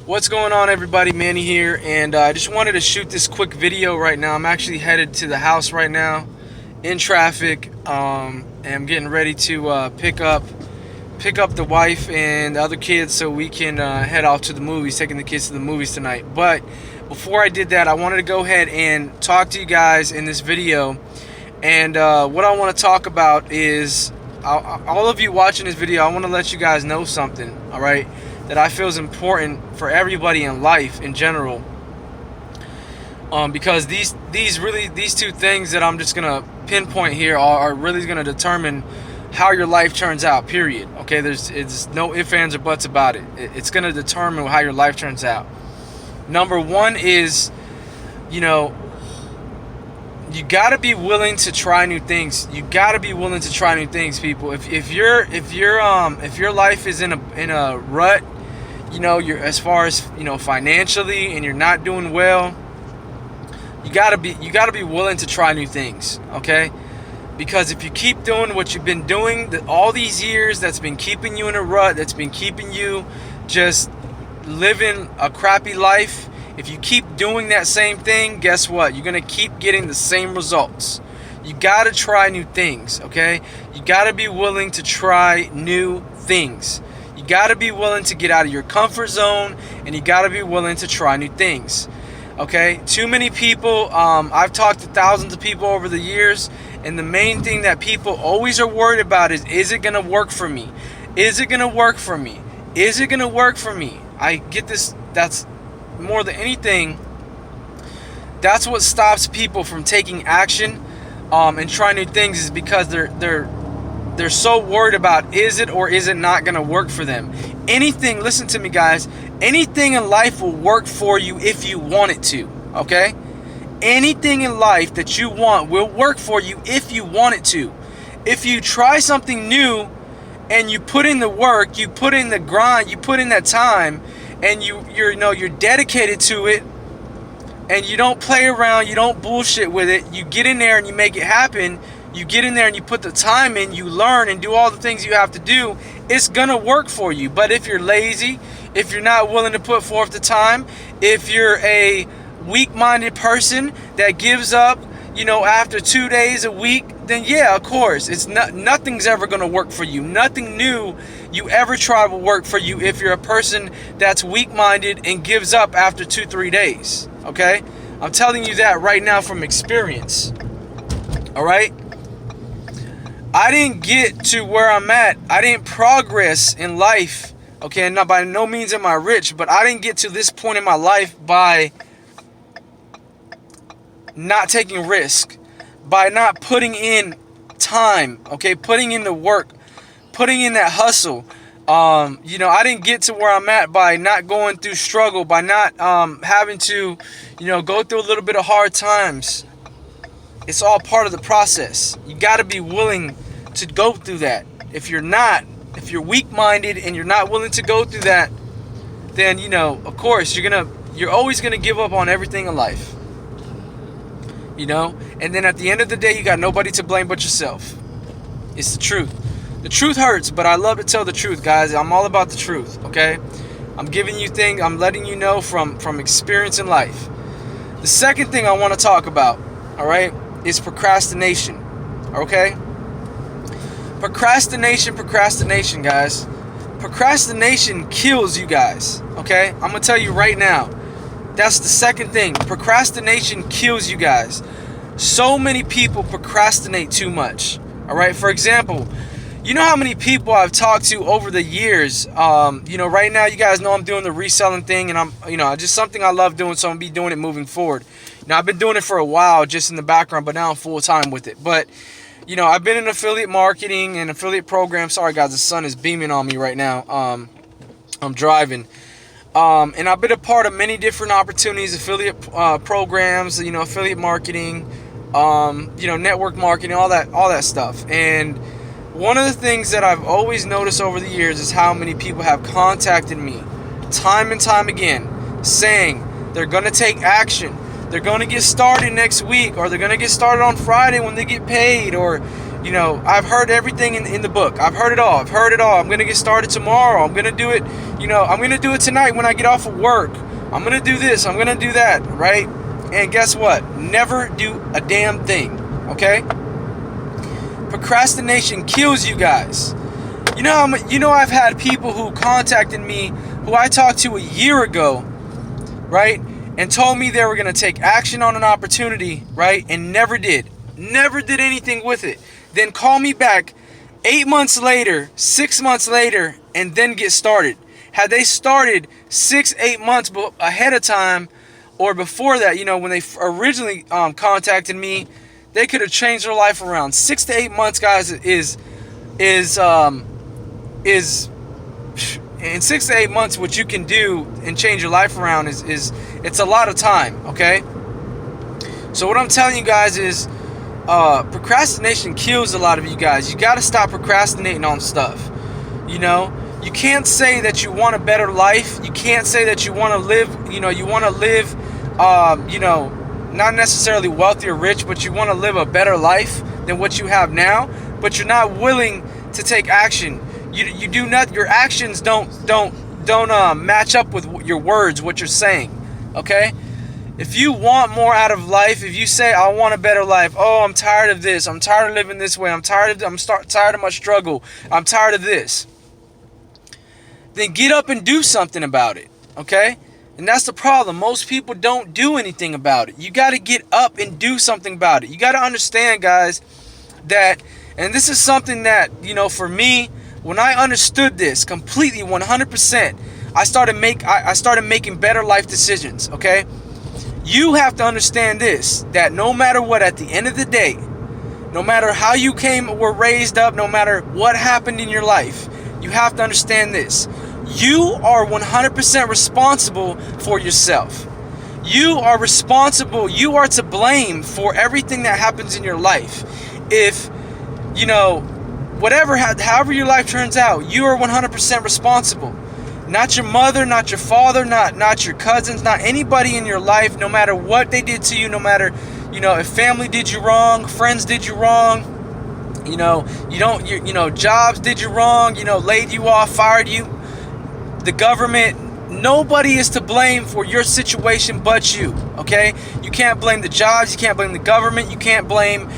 What's going on, everybody? Manny here, and I just wanted to shoot this quick video right now. I'm actually headed to the house right now in traffic, and I'm getting ready to pick up the wife and the other kids so we can head off to the movies, taking the kids to the movies tonight. But before I did that, I wanted to go ahead and talk to you guys in this video. And what I want to talk about is all of you watching this video. I want to let you guys know something, all right, that I feel is important for everybody in life in general. Because these two things that I'm just gonna pinpoint here are really gonna determine how your life turns out. Period. Okay, it's no ifs, ands, or buts about it. It's gonna determine how your life turns out. Number one is, you know, you got to be willing to try new things. You got to be willing to try new things, people. If your life is in a rut, you're, as far as financially, and you're not doing well, you got to be willing to try new things, okay? Because if you keep doing what you've been doing all these years, that's been keeping you in a rut, that's been keeping you just living a crappy life. If you keep doing that same thing, guess what? You're going to keep getting the same results. You got to try new things, okay? You got to be willing to try new things. You got to be willing to get out of your comfort zone, and you got to be willing to try new things, okay? Too many people, I've talked to thousands of people over the years, and the main thing that people always are worried about is it going to work for me? Is it going to work for me? Is it going to work for me? I get this. That's more than anything, that's what stops people from taking action and trying new things, is because they're so worried about, is it or is it not going to work for them. Anything, listen to me guys, anything in life will work for you if you want it to, okay? Anything in life that you want will work for you if you want it to. If you try something new and you put in the work, you put in the grind, you put in that time, and you're dedicated to it, and you don't play around, you don't bullshit with it, you get in there and you make it happen, you get in there and you put the time in, you learn and do all the things you have to do, it's gonna work for you. But if you're lazy, if you're not willing to put forth the time, if you're a weak-minded person that gives up, after 2 days, a week, then yeah, of course, nothing's ever going to work for you. Nothing new you ever try will work for you if you're a person that's weak-minded and gives up after 2-3 days, okay? I'm telling you that right now from experience, all right? I didn't get to where I'm at. I didn't progress in life, okay? And by no means am I rich, but I didn't get to this point in my life by not taking risk, by not putting in time, okay, putting in the work, putting in that hustle. I didn't get to where I'm at by not going through struggle, by not having to, go through a little bit of hard times. It's all part of the process. You got to be willing to go through that. If you're weak-minded and you're not willing to go through that, then of course you're always gonna give up on everything in life. And then at the end of the day, you got nobody to blame but yourself. It's the truth. The truth hurts, but I love to tell the truth, guys. I'm all about the truth, okay? I'm giving you things, I'm letting you know from experience in life. The second thing I want to talk about, all right, is procrastination, okay? Procrastination, guys. Procrastination kills you guys, okay? I'm going to tell you right now. That's the second thing. Procrastination kills you guys. So many people procrastinate too much. All right. For example, you know how many people I've talked to over the years. Right now, you guys know I'm doing the reselling thing, and I'm, just something I love doing. So I'm gonna be doing it moving forward. I've been doing it for a while, just in the background, but now I'm full time with it. But I've been in affiliate marketing and affiliate programs. Sorry, guys, the sun is beaming on me right now. I'm driving. And I've been a part of many different opportunities, affiliate programs, affiliate marketing, network marketing, all that stuff. And one of the things that I've always noticed over the years is how many people have contacted me time and time again saying they're going to take action. They're going to get started next week, or they're going to get started on Friday when they get paid, or You know, I've heard everything in the book. I've heard it all. I've heard it all. I'm going to get started tomorrow. I'm going to do it, you know, I'm going to do it tonight when I get off of work. I'm going to do this. I'm going to do that, right? And guess what? Never do a damn thing, okay? Procrastination kills you guys. You know, I've had people who contacted me who I talked to a year ago, right? And told me they were going to take action on an opportunity, right? And never did. Never did anything with it. Then call me back 8 months later, 6 months later, and then get started. Had they started 6-8 months ahead of time, or before that, you know, when they originally contacted me, they could have changed their life around. 6 to 8 months, guys, is in 6 to 8 months, what you can do and change your life around is it's a lot of time, okay? So what I'm telling you guys is procrastination kills a lot of you guys. You got to stop procrastinating on stuff. You know, you can't say that you want a better life. You can't say that you want to live, you want to live, not necessarily wealthy or rich, but you want to live a better life than what you have now, but you're not willing to take action. You do not, your actions don't match up with your words, what you're saying, okay? If you want more out of life, if you say, I want a better life, oh, I'm tired of this, I'm tired of living this way, I'm tired of my struggle, I'm tired of this, then get up and do something about it, okay? And that's the problem. Most people don't do anything about it. You got to get up and do something about it. You got to understand, guys, that, and this is something that, for me, when I understood this completely, 100%, I started making better life decisions, okay? You have to understand this, that no matter what, at the end of the day, no matter how you were raised up, no matter what happened in your life, you have to understand this. You are 100% responsible for yourself. You are responsible. You are to blame for everything that happens in your life. If, however your life turns out, you are 100% responsible. Not your mother, not your father, not your cousins, not anybody in your life, no matter what they did to you, no matter, if family did you wrong, friends did you wrong, jobs did you wrong, laid you off, fired you. The government, nobody is to blame for your situation but you, okay? You can't blame the jobs, you can't blame the government, you can't blame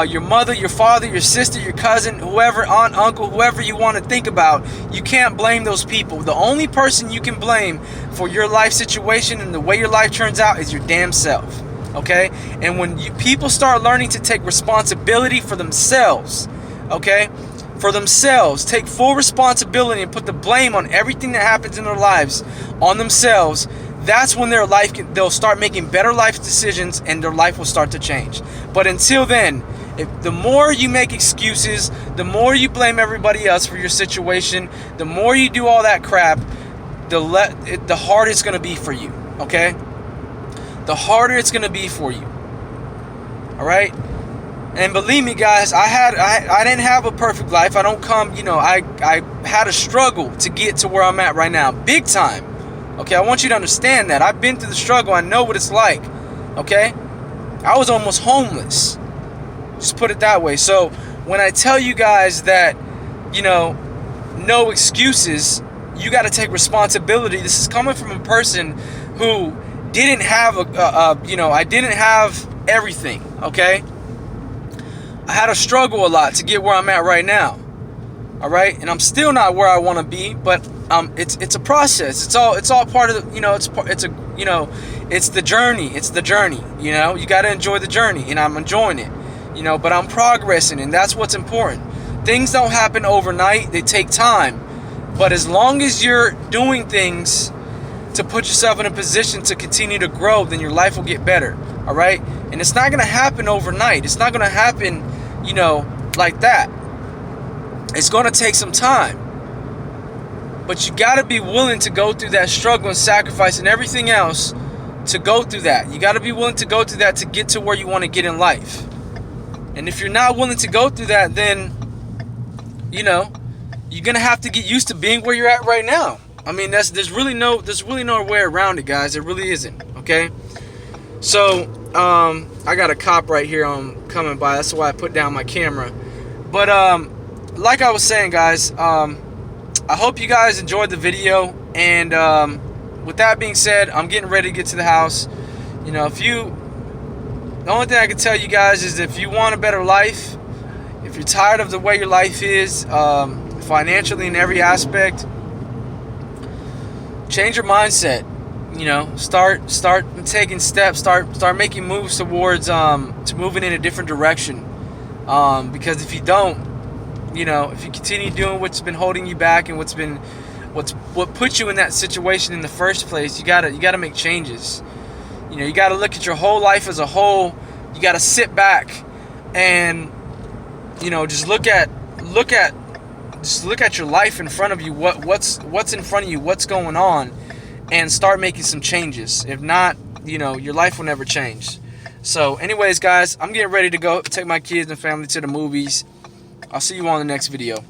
your mother, your father, your sister, your cousin, whoever, aunt, uncle, whoever you want to think about. You can't blame those people. The only person you can blame for your life situation and the way your life turns out is your damn self, okay? And when people start learning to take responsibility for themselves, okay? For themselves, take full responsibility and put the blame on everything that happens in their lives on themselves, that's when they'll start making better life decisions and their life will start to change. But until then, the more you make excuses, the more you blame everybody else for your situation, the more you do all that crap, the harder it's going to be for you, okay? The harder it's going to be for you, all right? And believe me, guys, I didn't have a perfect life. I don't come, I had a struggle to get to where I'm at right now, big time. Okay, I want you to understand that. I've been through the struggle. I know what it's like, okay? I was almost homeless. Just put it that way. So when I tell you guys that, no excuses, you got to take responsibility. This is coming from a person who didn't have I didn't have everything, okay? I had to struggle a lot to get where I'm at right now. All right, and I'm still not where I want to be, but it's a process. It's all part of the, it's the journey. It's the journey. You got to enjoy the journey, and I'm enjoying it. But I'm progressing, and that's what's important. Things don't happen overnight. They take time, but as long as you're doing things to put yourself in a position to continue to grow, then your life will get better. All right, and it's not gonna happen overnight. It's not gonna happen, like that. It's gonna take some time. But you gotta be willing to go through that struggle and sacrifice and everything else to go through that. You gotta be willing to go through that to get to where you want to get in life. And if you're not willing to go through that, then, you're gonna have to get used to being where you're at right now. I mean, there's really no way around it, guys. It really isn't. Okay. So, I got a cop right here coming by. That's why I put down my camera. But like I was saying, guys, I hope you guys enjoyed the video. And with that being said, I'm getting ready to get to the house. You know, the only thing I can tell you guys is, if you want a better life, if you're tired of the way your life is, financially in every aspect, change your mindset. You know, start taking steps, start making moves towards to moving in a different direction. Because if you don't, you know, if you continue doing what's been holding you back and what put you in that situation in the first place, you gotta make changes. You know, you gotta look at your whole life as a whole. You gotta sit back and, you know, just look at your life in front of you. What's in front of you? What's going on? And start making some changes. If not, you know, your life will never change. So anyways, guys, I'm getting ready to go take my kids and family to the movies. I'll see you on the next video.